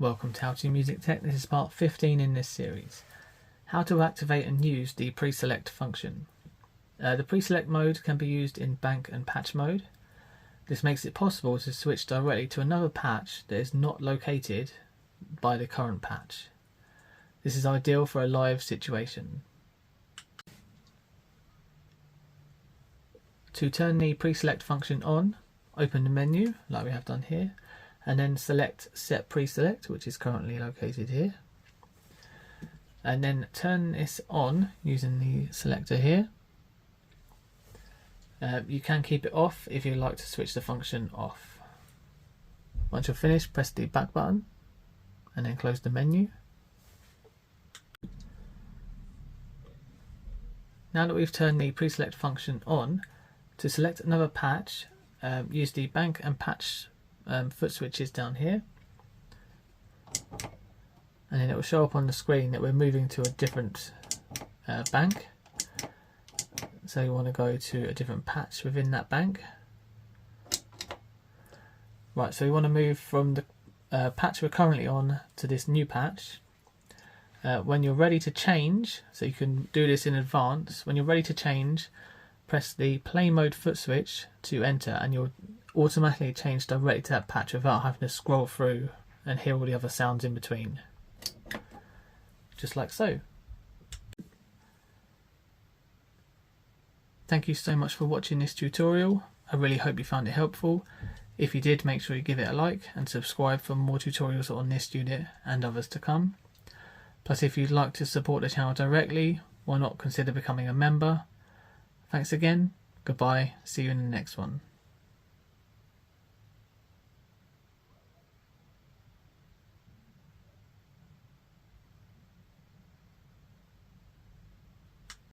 Welcome to How to Music Tech. This is part 15 in this series. How to activate and use the Preselect function. The Preselect mode can be used in bank and patch mode. This makes it possible to switch directly to another patch that is not located by the current patch. This is ideal for a live situation. To turn the Preselect function on, open the menu like we have done here, and then select Set Preselect, which is currently located here, and then turn this on using the selector here. You can keep it off if you like to switch the function off. Once you're finished, press the back button and then close the menu. Now that we've turned the Preselect function on, to select another patch, use the bank and patch foot switches down here, and then it will show up on the screen that we're moving to a different bank. So you want to go to a different patch within that bank. Right, so you want to move from the patch we're currently on to this new patch. When you're ready to change, so you can do this in advance, when you're ready to change, press the play mode foot switch to enter, and you'll automatically change directly to that patch without having to scroll through and hear all the other sounds in between. Just like so. Thank you so much for watching this tutorial. I really hope you found it helpful. If you did, make sure you give it a like and subscribe for more tutorials on this unit and others to come. Plus, if you'd like to support the channel directly, why not consider becoming a member? Thanks again, goodbye, see you in the next one.